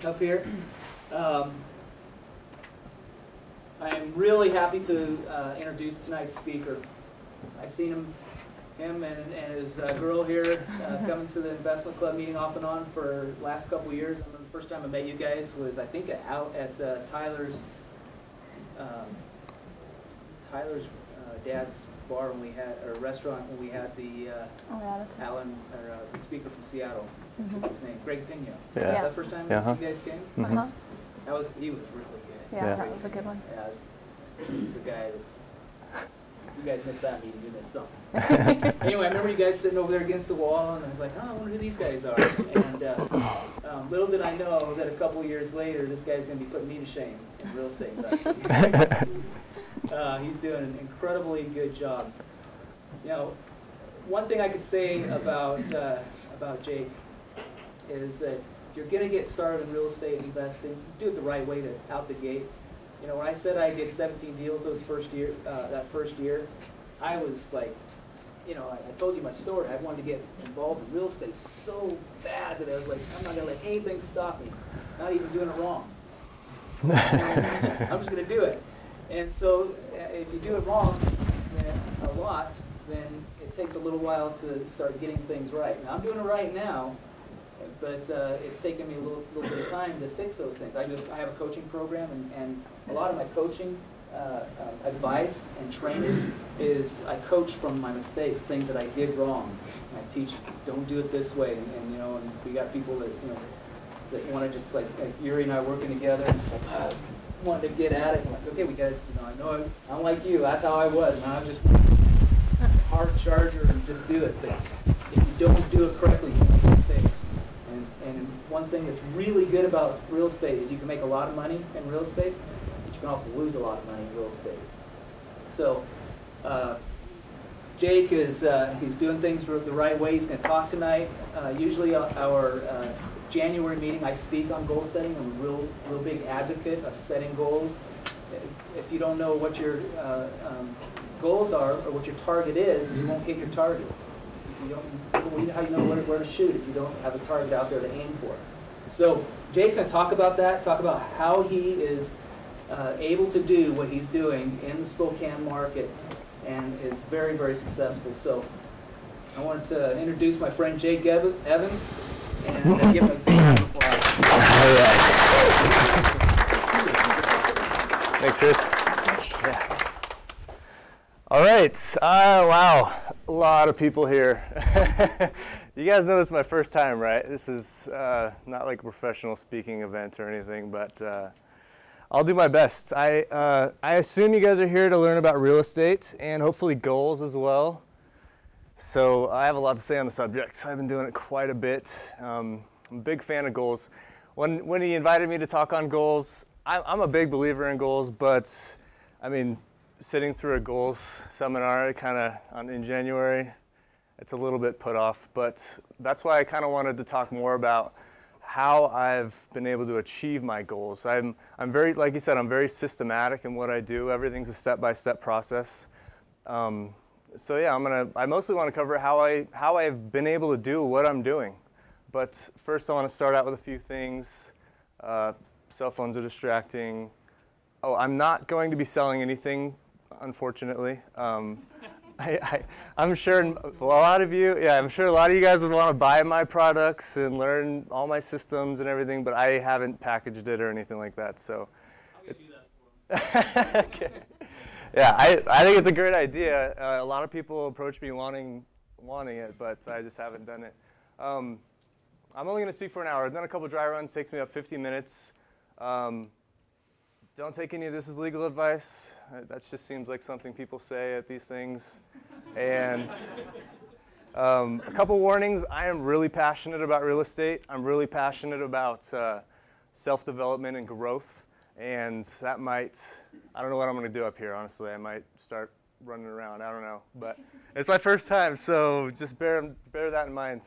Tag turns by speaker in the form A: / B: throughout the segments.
A: up here. I am really happy to introduce tonight's speaker. I've seen him and his girl here coming to the investment club meeting off and on for the last couple of years. I remember the first time I met you guys was, I think, out at Tyler's dad's bar when we had, or restaurant when we had the Alan, or the speaker from Seattle. What's his name? Greg Pena.
B: Yeah.
A: Was that the first time you guys came? He was really good.
C: Yeah, that was a good one.
A: Yeah, this is a guy that's, if you guys missed that meeting, you missed something. Anyway, I remember you guys sitting over there against the wall, and I was like, oh, I wonder who these guys are. And little did I know that a couple of years later, this guy's going to be putting me to shame in real estate investing. He's doing an incredibly good job. You know, one thing I could say about Jake is that if you're going to get started in real estate investing, do it the right way out the gate. You know, when I said I did 17 deals that first year, I was like, you know, I told you my story. I wanted to get involved in real estate so bad that I was like, I'm not going to let anything stop me, not even doing it wrong. I'm just going to do it. And so if you do it wrong a lot, then it takes a little while to start getting things right. Now, I'm doing it right now, but it's taken me a little bit of time to fix those things. I have a coaching program, and a lot of my coaching advice and training is I coach from my mistakes, things that I did wrong. And I teach, don't do it this way. And you know, and we got people that, you know, that want to just like Yuri and I working together, and it's like, wanted to get at it. And like, okay, we got, you know, I know I'm like you. That's how I was. And I'm just hard charger and just do it. But if you don't do it correctly, you make mistakes. And one thing that's really good about real estate is you can make a lot of money in real estate, but you can also lose a lot of money in real estate. So Jake is he's doing things the right way. He's going to talk tonight. Usually our January meeting, I speak on goal setting. I'm a real big advocate of setting goals. If you don't know what your goals are or what your target is, you won't hit your target. How do you know where to shoot if you don't have a target out there to aim for? So Jake's going to talk about that, talk about how he is able to do what he's doing in the Spokane market and is very, very successful. So I wanted to introduce my friend Jake Evans and give him a big round of applause.
B: All right. Thanks, Chris. Yeah. All right. Wow. A lot of people here. You guys know this is my first time, right? This is not like a professional speaking event or anything, but I'll do my best. I assume you guys are here to learn about real estate and hopefully goals as well. So I have a lot to say on the subject. I've been doing it quite a bit. I'm a big fan of goals. When he invited me to talk on goals, I'm a big believer in goals, but I mean, sitting through a goals seminar in January, it's a little bit put off, but that's why I kind of wanted to talk more about how I've been able to achieve my goals. I'm very, like you said, I'm very systematic in what I do. Everything's a step-by-step process. So yeah, I mostly want to cover how I've been able to do what I'm doing. But first I want to start out with a few things. Cell phones are distracting. Oh, I'm not going to be selling anything, unfortunately. I'm sure a lot of you guys would want to buy my products and learn all my systems and everything, but I haven't packaged it or anything like that. So
A: I'm going to do that for him.
B: Okay. Yeah, I think it's a great idea. A lot of people approach me wanting it, but I just haven't done it. I'm only going to speak for an hour. I've done a couple dry runs. Takes me about 50 minutes. Don't take any of this as legal advice. That just seems like something people say at these things. And a couple warnings. I am really passionate about real estate. I'm really passionate about self-development and growth. And that I don't know what I'm going to do up here, honestly. I might start running around. I don't know. But it's my first time, so just bear that in mind.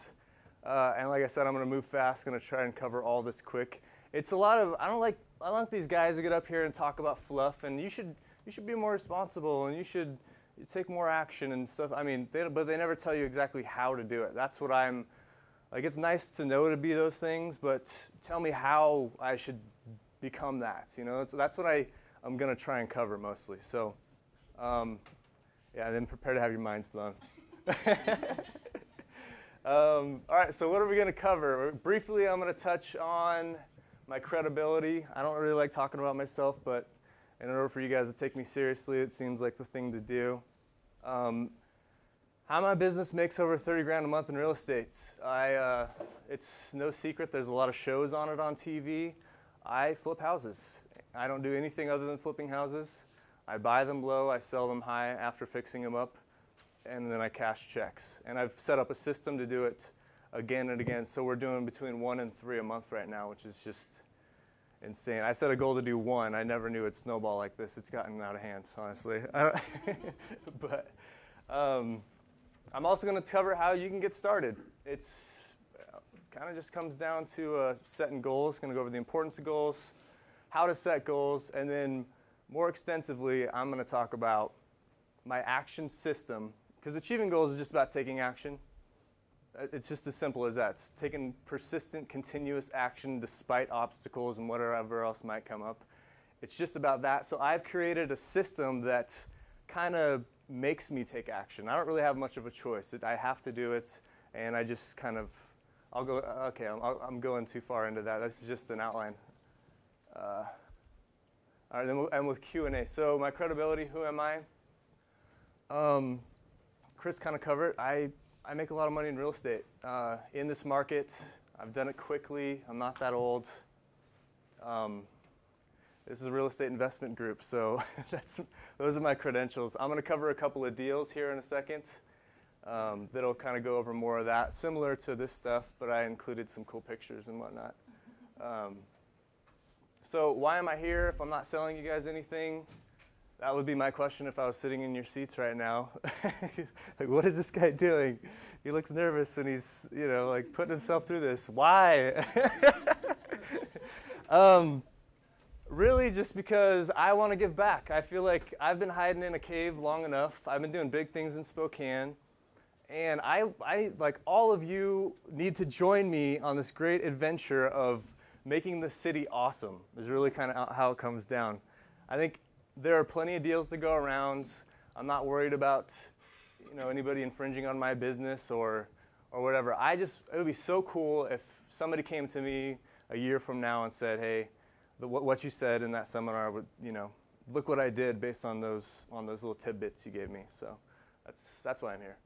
B: And like I said, I'm going to move fast. Going to try and cover all this quick. It's a lot of, I don't like these guys to get up here and talk about fluff, and you should be more responsible, and you should take more action and stuff. I mean, but they never tell you exactly how to do it. That's what I'm Like, it's nice to know to be those things, but tell me how I should become that. You know, that's what I'm going to try and cover mostly. So, yeah, then prepare to have your minds blown. All right, so what are we going to cover? Briefly, I'm going to touch on my credibility. I don't really like talking about myself, but in order for you guys to take me seriously, it seems like the thing to do. How my business makes over 30 grand a month in real estate. It's no secret, there's a lot of shows on it on TV. I flip houses. I don't do anything other than flipping houses. I buy them low, I sell them high after fixing them up, and then I cash checks. And I've set up a system to do it again and again. So we're doing between 1 and 3 a month right now, which is just insane. I set a goal to do 1. I never knew it'd snowball like this. It's gotten out of hand, honestly. But I'm also going to cover how you can get started. It's kind of just comes down to setting goals. Going to go over the importance of goals, how to set goals, and then more extensively, I'm going to talk about my action system, because achieving goals is just about taking action. It's just as simple as that. It's taking persistent, continuous action despite obstacles and whatever else might come up. It's just about that. So I've created a system that kind of makes me take action. I don't really have much of a choice. I have to do it, and I just kind of, I'm going too far into that. This is just an outline. All right, then we'll end with Q&A. So my credibility, who am I? Chris kind of covered. I make a lot of money in real estate. In this market, I've done it quickly. I'm not that old. This is a real estate investment group, so those are my credentials. I'm going to cover a couple of deals here in a second that'll kind of go over more of that, similar to this stuff, but I included some cool pictures and whatnot. So why am I here if I'm not selling you guys anything? That would be my question if I was sitting in your seats right now. Like, what is this guy doing? He looks nervous and he's, like putting himself through this. Why? Really just because I want to give back. I feel like I've been hiding in a cave long enough. I've been doing big things in Spokane. And I like all of you need to join me on this great adventure of making the city awesome is really kind of how it comes down. I think there are plenty of deals to go around. I'm not worried about anybody infringing on my business or whatever. It would be so cool if somebody came to me a year from now and said, hey, what you said in that seminar, look what I did based on those little tidbits you gave me. So that's why I'm here.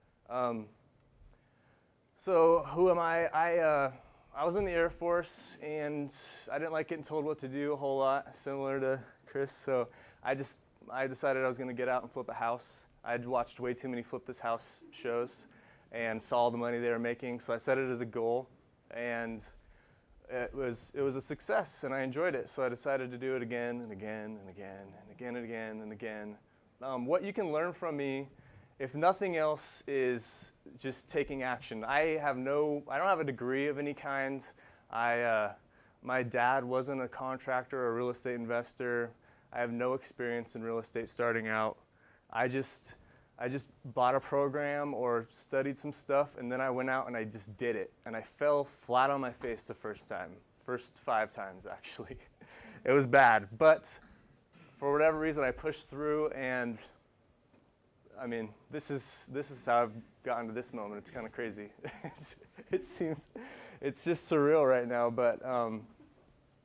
B: So who am I? I was in the Air Force, and I didn't like getting told what to do a whole lot, similar to Chris. So I decided I was going to get out and flip a house. I'd watched way too many Flip This House shows and saw the money they were making, so I set it as a goal, and it was a success, and I enjoyed it. So I decided to do it again and again and again and again and again and again. What you can learn from me, if nothing else, is just taking action. I don't have a degree of any kind. My dad wasn't a contractor or a real estate investor. I have no experience in real estate starting out. I just bought a program or studied some stuff, and then I went out and I just did it. And I fell flat on my face the first 5 times actually. It was bad, but for whatever reason I pushed through, and I mean, this is how I've gotten to this moment. It's kind of crazy. It's just surreal right now, but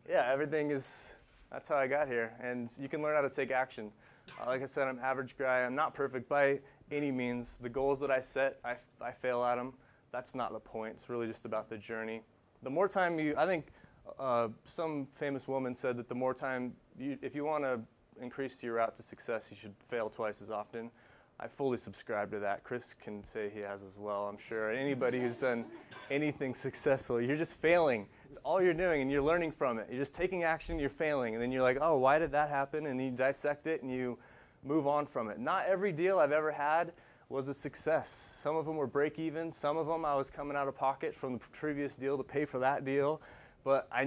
B: yeah, that's how I got here, and you can learn how to take action. Like I said, I'm an average guy. I'm not perfect by any means. The goals that I set, I fail at them. That's not the point. It's really just about the journey. The more time I think some famous woman said that the more time, if you want to increase your route to success, you should fail twice as often. I fully subscribe to that. Chris can say he has as well, I'm sure. Anybody who's done anything successful, you're just failing. It's all you're doing, and you're learning from it. You're just taking action, you're failing, and then you're like, oh, why did that happen? And you dissect it, and you move on from it. Not every deal I've ever had was a success. Some of them were break-even. Some of them I was coming out of pocket from the previous deal to pay for that deal. But I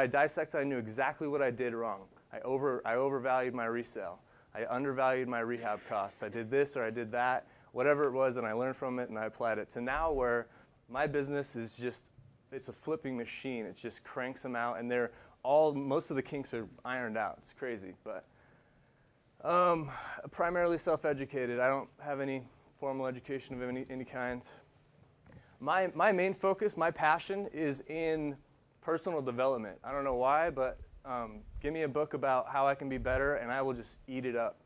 B: dissected, I knew exactly what I did wrong. I overvalued my resale. I undervalued my rehab costs. I did this or I did that, whatever it was, and I learned from it and I applied it to now where My business is just, it's a flipping machine. It just cranks them out, and most of the kinks are ironed out. It's crazy, but primarily self-educated. I don't have any formal education of any kind. My main focus, my passion is in personal development. I don't know why, but give me a book about how I can be better, and I will just eat it up.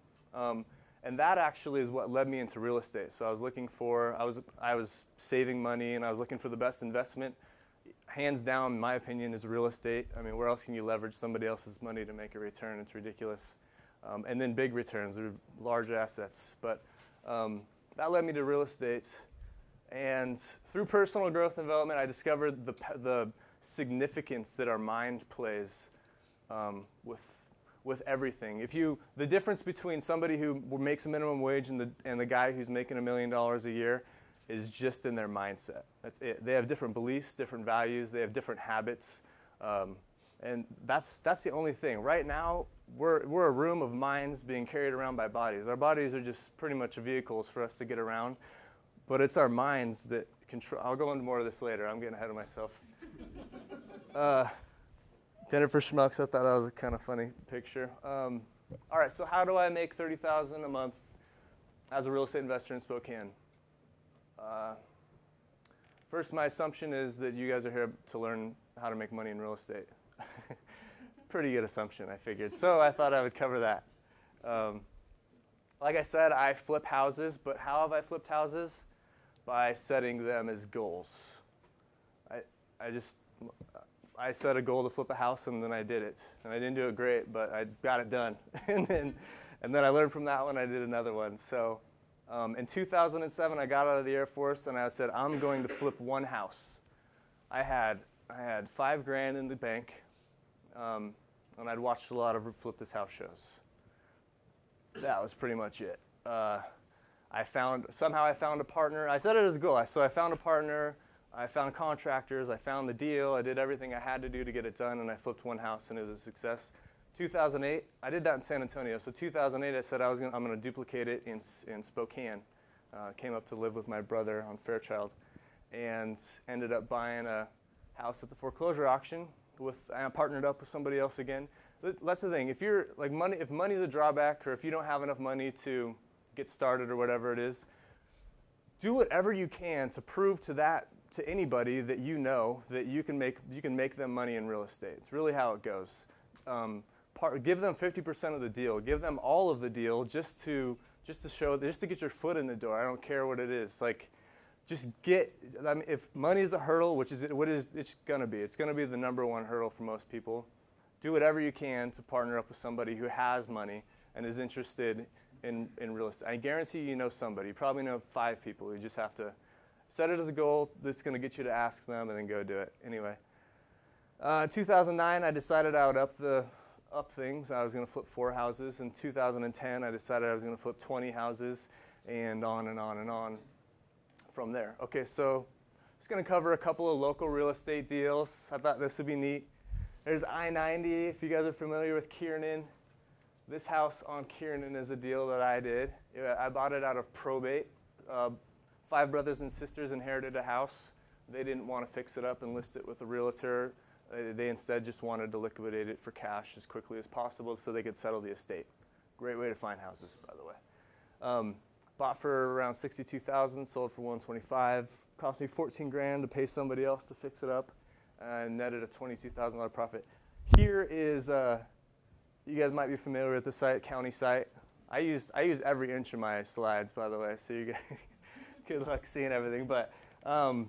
B: And that actually is what led me into real estate. So I was saving money, and I was looking for the best investment. Hands down, in my opinion, is real estate. I mean, where else can you leverage somebody else's money to make a return? It's ridiculous. And then big returns, or large assets. But that led me to real estate. And through personal growth and development, I discovered the significance that our mind plays with everything. The difference between somebody who makes a minimum wage and the guy who's making $1 million a year is just in their mindset. That's it. They have different beliefs, different values, they have different habits, and that's the only thing. Right now, we're a room of minds being carried around by bodies. Our bodies are just pretty much vehicles for us to get around, but it's our minds that control. I'll go into more of this later. I'm getting ahead of myself. Dinner for Schmucks, I thought that was a kind of funny picture. All right, so how do I make $30,000 a month as a real estate investor in Spokane? First, my assumption is that you guys are here to learn how to make money in real estate. Pretty good assumption, I figured. So I thought I would cover that. Like I said, I flip houses, but how have I flipped houses? By setting them as goals. I set a goal to flip a house, and then I did it. And I didn't do it great, but I got it done. and then I learned from that one. I did another one. So in 2007, I got out of the Air Force, and I said, I'm going to flip one house. I had $5,000 in the bank, and I'd watched a lot of Flip This House shows. That was pretty much it. Somehow I found a partner. I set it as a goal. So I found a partner. I found contractors, I found the deal, I did everything I had to do to get it done, and I flipped one house, and it was a success. 2008, I did that in San Antonio. So 2008, I said I'm going to duplicate it in Spokane. Came up to live with my brother on Fairchild, and ended up buying a house at the foreclosure auction. I partnered up with somebody else again. That's the thing. If money's a drawback, or if you don't have enough money to get started or whatever it is, do whatever you can to prove to anybody that you know that you can make them money in real estate. It's really how it goes. Give them 50% of the deal. Give them all of the deal just to get your foot in the door. I don't care what it is. If money is a hurdle, it's gonna be. It's gonna be the #1 hurdle for most people. Do whatever you can to partner up with somebody who has money and is interested in real estate. I guarantee you know somebody. You probably know 5 people. You just have to set it as a goal that's going to get you to ask them, and then go do it. Anyway, 2009, I decided I would up things. I was going to flip 4 houses. In 2010, I decided I was going to flip 20 houses, and on and on and on from there. Okay, so just going to cover a couple of local real estate deals. I thought this would be neat. There's I-90, if you guys are familiar with Kiernan. This house on Kiernan is a deal that I did. I bought it out of probate. 5 brothers and sisters inherited a house. They didn't want to fix it up and list it with a realtor. They instead just wanted to liquidate it for cash as quickly as possible so they could settle the estate. Great way to find houses, by the way. Bought for around $62,000, sold for $125,000. Cost me $14,000 to pay somebody else to fix it up, and netted a $22,000 profit. Here is, you guys might be familiar with the site, county site. I use every inch of my slides, by the way, so you guys good luck seeing everything. But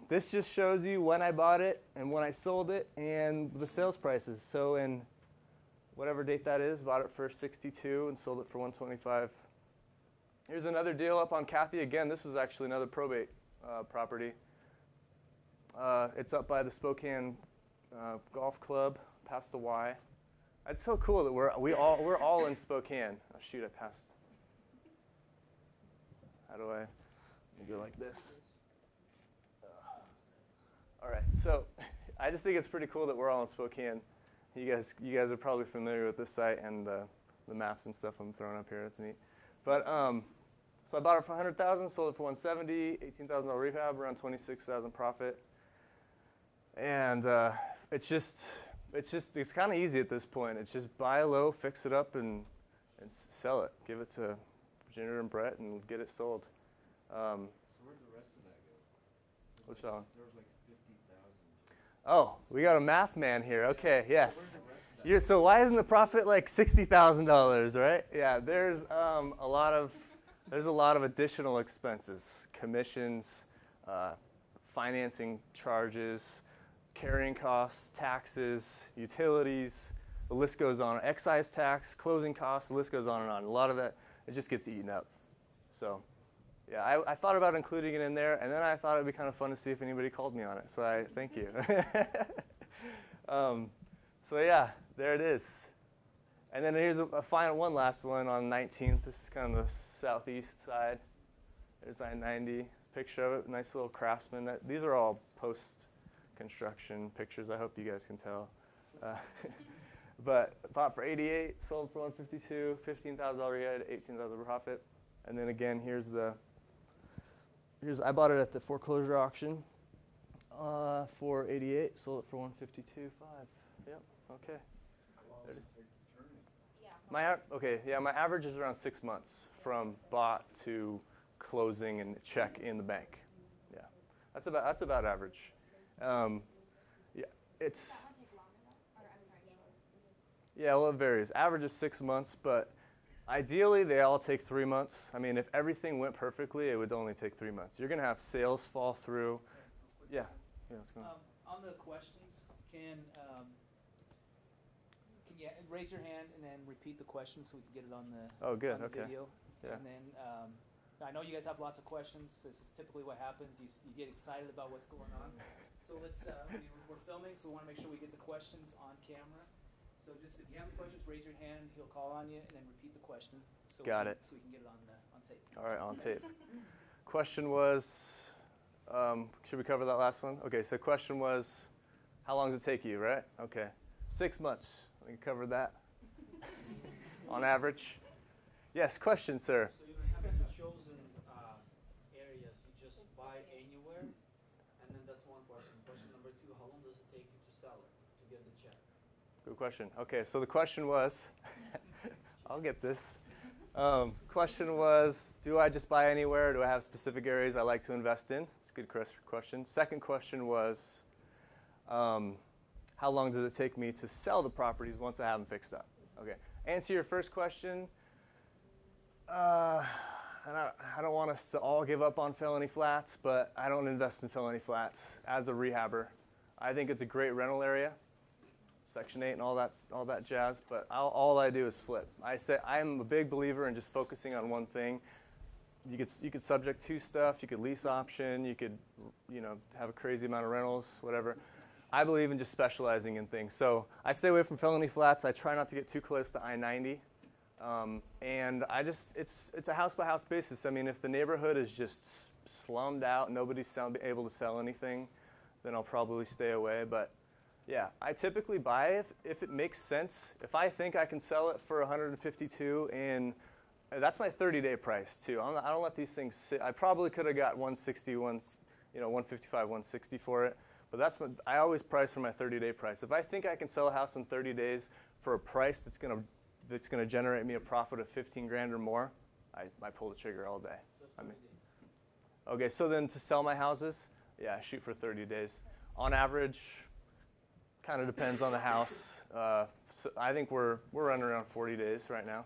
B: this just shows you when I bought it and when I sold it and the sales prices. So in whatever date that is, bought it for $62,000 and sold it for $125,000. Here's another deal up on Cathy. Again, this is actually another probate property. It's up by the Spokane Golf Club, past the Y. It's so cool that we're all in Spokane. Oh shoot, I passed. How do I go like this? All right, so I just think it's pretty cool that we're all in Spokane. You guys are probably familiar with this site and the maps and stuff I'm throwing up here. That's neat. But So I bought it for 100,000, sold it for 170, $18,000 rehab, around 26,000 profit. And it's kind of easy at this point. It's just buy low, fix it up, and sell it. Give it to Virginia and Brett and get it sold.
C: So where'd the rest of that go?
B: Which one?
C: There was like 50,000.
B: Oh, we got a math man here. Okay, yes.
C: Where's the rest of that?
B: So why isn't the profit like $60,000, right? Yeah, there's a lot of additional expenses, commissions, financing charges, carrying costs, taxes, utilities. The list goes on. Excise tax, closing costs. The list goes on and on. A lot of that, it just gets eaten up. So, yeah, I thought about including it in there, and then I thought it'd be kind of fun to see if anybody called me on it. So I thank you. So yeah, there it is. And then here's a final one, last one on 19th. This is kind of the southeast side. There's I-90, picture of it, nice little Craftsman. These are all post-construction pictures. I hope you guys can tell. But bought for 88, sold for 152, $15,000 rehab, 18,000 profit. And then again, I bought it at the foreclosure auction for 88, sold it for 152.5. Yep. Okay.
C: How long does it take to turn it?
B: My average is around 6 months from bought to closing and check in the bank. Yeah, that's about average. Yeah, it's. Yeah, well, it varies. Average is 6 months, but ideally they all take 3 months. I mean, if everything went perfectly, it would only take 3 months. You're gonna have sales fall through. Yeah. Let's go.
A: On the questions, can you raise your hand and then repeat the question so we can get it on the,
B: Oh, good.
A: on the
B: Okay.
A: video?
B: Yeah.
A: And then I know you guys have lots of questions. This is typically what happens. You get excited about what's going on. So we're filming, so we want to make sure we get the questions on camera. So just if you have questions, raise your hand. He'll call on you and then repeat the question. So
B: Got it.
A: So we can get it on tape.
B: All right, on tape. Question was, should we cover that last one? Okay, so question was, how long does it take you, right? Okay, 6 months. We covered that on average. Yes, question, sir.
D: So you don't have any chosen areas, you just buy anywhere, and then that's one question. Question number two, how long does it take you to sell it, to get the check?
B: Good question. Okay, so the question was, I'll get this. Question was, do I just buy anywhere, or do I have specific areas I like to invest in? It's a good question. Second question was, how long does it take me to sell the properties once I have them fixed up? Okay, answer your first question. And I don't want us to all give up on Felony Flats, but I don't invest in Felony Flats as a rehabber. I think it's a great rental area, Section 8 and all that jazz, but all I do is flip. I'm a big believer in just focusing on one thing. You could subject to stuff, you could lease option, you could have a crazy amount of rentals, whatever. I believe in just specializing in things. So I stay away from Felony Flats. I try not to get too close to I-90. And it's a house-by-house basis. I mean, if the neighborhood is just slummed out, nobody's able to sell anything, then I'll probably stay away. But yeah, I typically buy if it makes sense. If I think I can sell it for 152, and that's my 30-day price too. I don't let these things sit. I probably could have got 160, 155, 160 for it. But that's what I always price for my 30-day price. If I think I can sell a house in 30 days for a price that's going to generate me a profit of 15 grand or more, I pull the trigger all day.
D: Just 30 days.
B: Okay, so then to sell my houses, yeah, I shoot for 30 days. On average, kind of depends on the house. So I think we're running around 40 days right now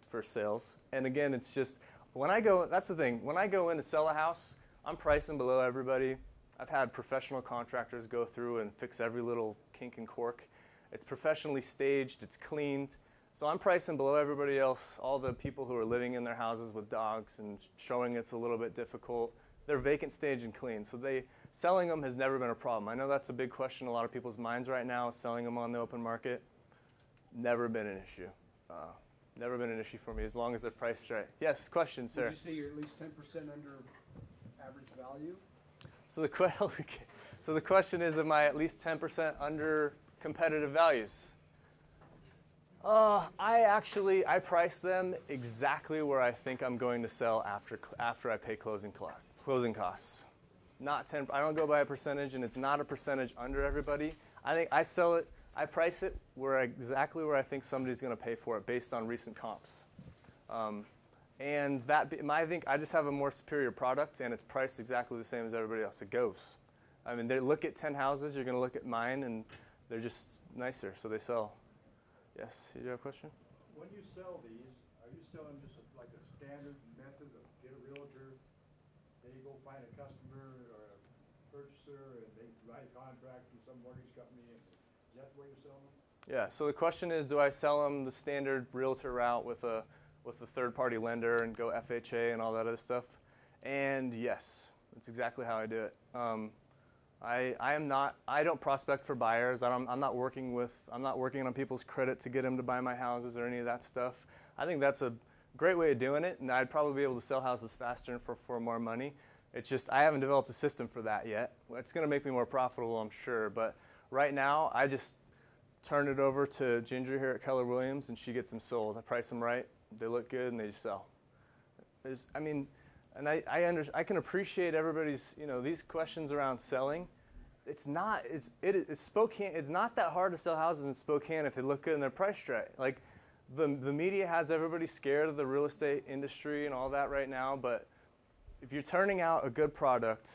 B: for sales. And again, it's just, that's the thing, when I go in to sell a house, I'm pricing below everybody. I've had professional contractors go through and fix every little kink and cork. It's professionally staged, it's cleaned. So I'm pricing below everybody else, all the people who are living in their houses with dogs and showing it's a little bit difficult. They're vacant, staged, and clean. So selling them has never been a problem. I know that's a big question in a lot of people's minds right now, selling them on the open market. Never been an issue. Never been an issue for me as long as they're priced right. Yes, question, sir.
E: Would you say you're at least 10% under average value?
B: So the question is, am I at least 10% under competitive values? I price them exactly where I think I'm going to sell after I pay closing costs. Not 10. I don't go by a percentage, and it's not a percentage under everybody. I think I price it exactly where I think somebody's going to pay for it based on recent comps. I think I just have a more superior product, and it's priced exactly the same as everybody else. It goes. I mean, they look at 10 houses, you're going to look at mine, and they're just nicer, so they sell. Yes, you have a question?
C: When you sell these, are you selling just like a standard method of get a realtor, they go find a customer or a purchaser, and they write a contract with some mortgage company, and is that the way you're selling them?
B: Yeah, so the question is, do I sell them the standard realtor route with a third-party lender and go FHA and all that other stuff? And yes, that's exactly how I do it. I don't prospect for buyers. I'm not working on people's credit to get them to buy my houses or any of that stuff. I think that's a great way of doing it, and I'd probably be able to sell houses faster and for more money. It's just I haven't developed a system for that yet. It's going to make me more profitable, I'm sure, but right now I just turn it over to Ginger here at Keller Williams, and she gets them sold. I price them right, they look good, and they just sell. I can appreciate everybody's, these questions around selling. It's not that hard to sell houses in Spokane if they look good and they're priced right. Like the media has everybody scared of the real estate industry and all that right now, but if you're turning out a good product,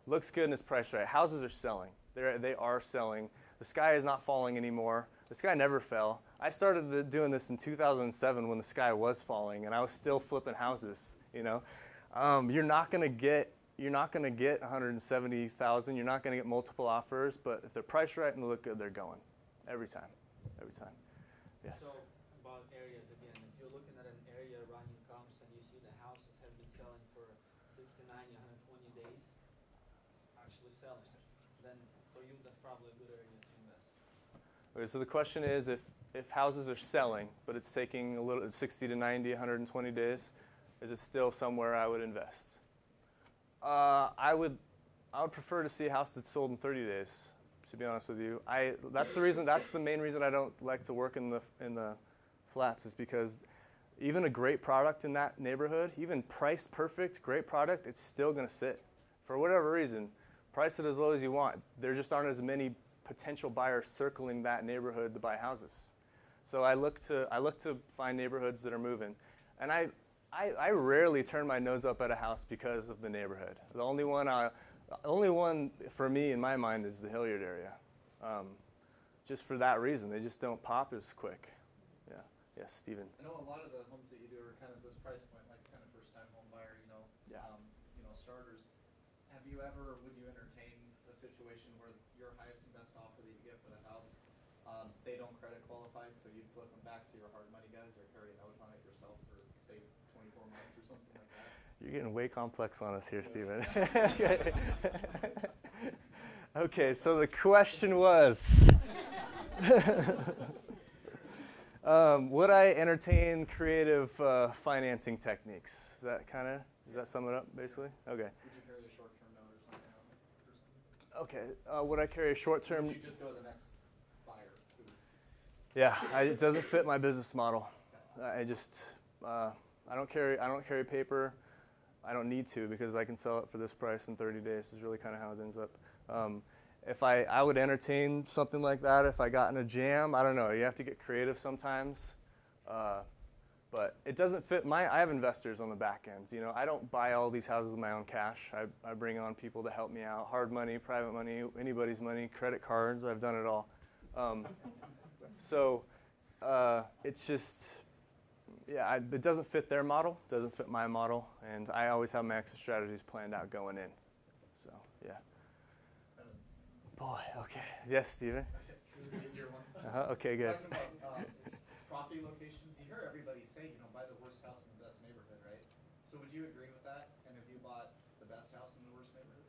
B: looks good and it's priced right, houses are selling. They are selling. The sky is not falling anymore. The sky never fell. I started doing this in 2007 when the sky was falling, and I was still flipping houses. You're not going to get 170,000. You're not going to get multiple offers, but if they're priced right and they look good, they're going every time. Yes.
D: So about areas again, if you're looking at an area around your comps and you see the houses have been selling for 60, 90, 120 days, actually selling, then for you that's probably a good area to invest.
B: Okay, so the question is, if houses are selling, but it's taking 60 to 90, 120 days, is it still somewhere I would invest? I would prefer to see a house that's sold in 30 days, to be honest with you. That's the main reason I don't like to work in the flats, is because even a great product in that neighborhood, even priced perfect, great product, it's still going to sit. For whatever reason, price it as low as you want. There just aren't as many potential buyers circling that neighborhood to buy houses. So I look to find neighborhoods that are moving. And I rarely turn my nose up at a house because of the neighborhood. The only one for me in my mind is the Hilliard area. Just for that reason, they just don't pop as quick. Yeah. Yes, Stephen.
F: I know a lot of the homes that you do are kind of this price point, like kind of first-time home buyer,
B: Yeah.
F: Starters. Would you entertain a situation where your highest and best offer that you get for the house, they don't credit qualify, so you flip them back to your hard money guys or carry a note on it yourself for, say, 24 months or something like that?
B: You're getting way complex on us here, Stephen. Okay, so the question was, would I entertain creative financing techniques? Does that sum it up, basically? Okay.
F: Would you carry a short-term note or something on it?
B: Okay, would I carry a short-term?
F: Would you just go to the next buyer?
B: Yeah, it doesn't fit my business model. I don't carry paper. I don't need to, because I can sell it for this price in 30 days is really kind of how it ends up. If I would entertain something like that if I got in a jam. I don't know. You have to get creative sometimes. But it doesn't fit I have investors on the back end. I don't buy all these houses with my own cash. I bring on people to help me out. Hard money, private money, anybody's money, credit cards. I've done it all. So it's just, it doesn't fit their model, doesn't fit my model, and I always have my exit strategies planned out going in. So, yeah. Boy, okay. Yes, Stephen?
F: This is an easier one.
B: Okay, good.
F: Talking about property locations, you hear everybody say, buy the worst house in the best neighborhood, right? So would you agree with that? And have you bought the best house in the worst neighborhood?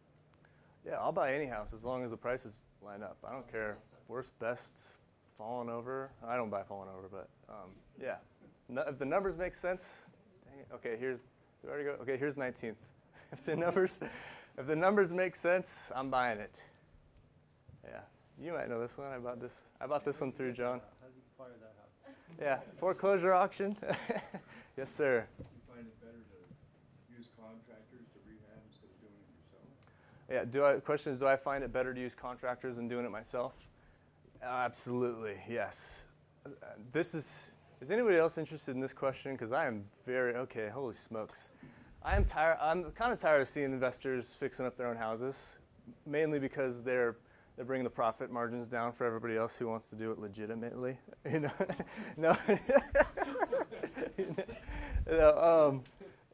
B: Yeah, I'll buy any house as long as the prices line up. I don't care. Worst, best, falling over. I don't buy falling over, but yeah. If the numbers make sense, dang it. Okay, here's 19th. If the numbers make sense, I'm buying it. Yeah, you might know this one. I bought this one through John.
C: How did you fire that house?
B: Yeah, foreclosure auction. Yes, sir.
C: You find it better to use contractors to rehab instead of doing it yourself?
B: Yeah, question is, do I find it better to use contractors than doing it myself? Absolutely, yes. Is anybody else interested in this question? Because I am okay, holy smokes. I'm kind of tired of seeing investors fixing up their own houses, mainly because they're bringing the profit margins down for everybody else who wants to do it legitimately. You know, no.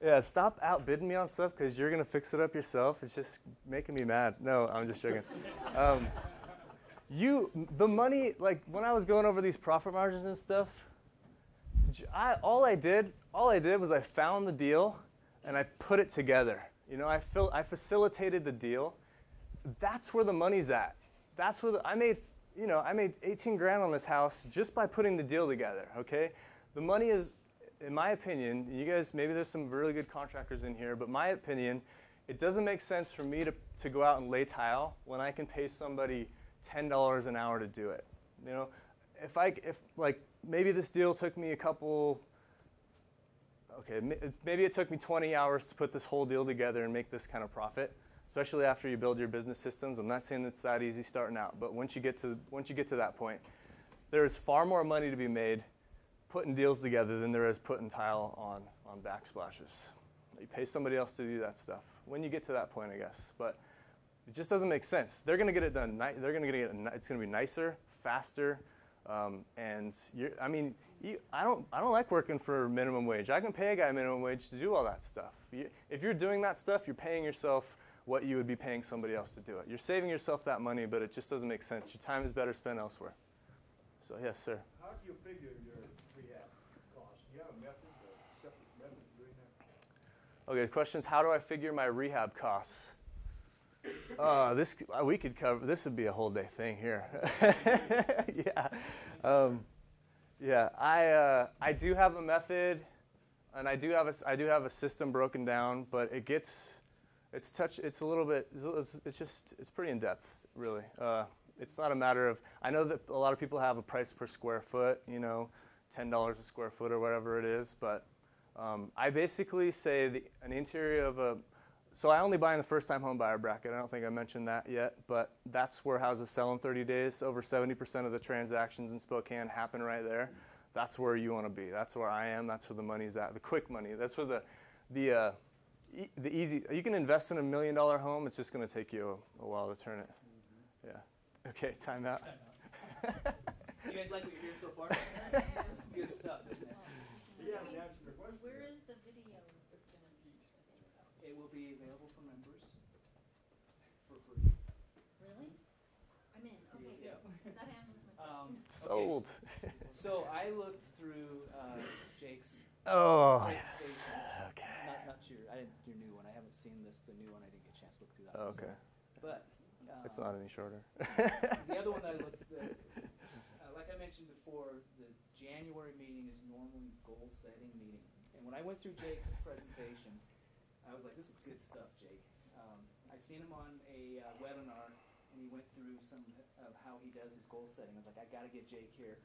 B: Yeah, stop outbidding me on stuff because you're gonna fix it up yourself. It's just making me mad. No, I'm just joking. The money, like when I was going over these profit margins and stuff, all I did was I found the deal and I put it together. You know, I facilitated the deal. That's where the money's at. That's where I made 18 grand on this house just by putting the deal together, okay? The money is, in my opinion, you guys, maybe there's some really good contractors in here, but my opinion, it doesn't make sense for me to go out and lay tile when I can pay somebody $10 an hour to do it. You know, if like maybe this deal took me maybe it took me 20 hours to put this whole deal together and make this kind of profit, especially after you build your business systems. I'm not saying it's that easy starting out, but once you get to that point, there is far more money to be made putting deals together than there is putting tile on backsplashes. You pay somebody else to do that stuff when you get to that point, I guess. But it just doesn't make sense. They're going to get it done. It's going to be nicer, faster, and I don't like working for minimum wage. I can pay a guy minimum wage to do all that stuff. If you're doing that stuff, you're paying yourself what you would be paying somebody else to do it. You're saving yourself that money, but it just doesn't make sense. Your time is better spent elsewhere. So yes, sir.
C: How do you figure your rehab costs? Do you have a method, a separate method of doing that?
B: Okay, the question is, how do I figure my rehab costs? We could cover. This would be a whole day thing here. Yeah. I do have a method, and I do have a system broken down, but it's pretty in depth, really. It's not a matter of, I know that a lot of people have a price per square foot, you know, $10 a square foot or whatever it is, but I basically say an interior of so I only buy in the first-time home buyer bracket. I don't think I mentioned that yet, but that's where houses sell in 30 days. Over 70% of the transactions in Spokane happen right there. That's where you want to be. That's where I am. That's where the money's at, the quick money. That's where the easy, you can invest in $1 million home. It's just going to take you a while to turn it. Yeah. Okay, time out.
A: You guys like what you're hearing so far? This is good stuff, isn't it?
C: Yeah, to answer the question.
G: Where is the video gonna be?
A: It will be available for members for free.
G: Really? I'm in, okay,
A: Yeah.
G: good. That answers my question.
B: Sold.
A: So I looked through Jake's
B: Oh,
A: presentation.
B: yes. Okay.
A: Not your new one. I haven't seen the new one. I didn't get a chance to look through that.
B: Oh,
A: one.
B: okay.
A: But
B: It's not any shorter.
A: the other one that I looked at, like I mentioned before, the January meeting is normally goal-setting meeting. And when I went through Jake's presentation, I was like, this is good stuff, Jake. I seen him on a webinar, and he went through some of how he does his goal setting. I was like, I got to get Jake here.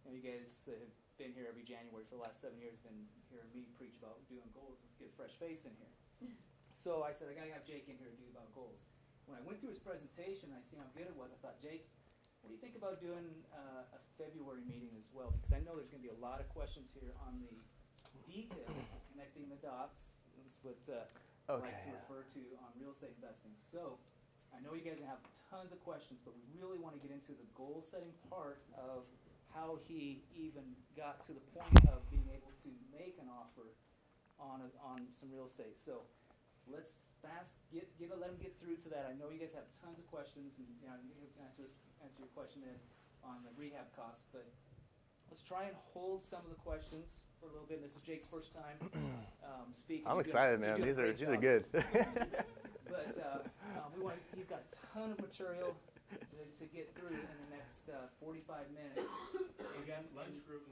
A: And you guys that have been here every January for the last 7 years have been hearing me preach about doing goals. Let's get a fresh face in here. So I said, I got to have Jake in here to do about goals. When I went through his presentation, I seen how good it was. I thought, Jake, what do you think about doing a February meeting as well? Because I know there's going to be a lot of questions here on the details, connecting the dots. That's what I like to refer to on real estate investing. So I know you guys are going to have tons of questions, but we really want to get into the goal-setting part of how he even got to the point of being able to make an offer on some real estate. So let's let him get through to that. I know you guys have tons of questions, and you know, answer your question on the rehab costs, but let's try and hold some of the questions for a little bit. This is Jake's first time speaking.
B: I'm excited, man. These are good.
A: But he's got a ton of material to get through in the next 45 minutes.
C: Again, lunch group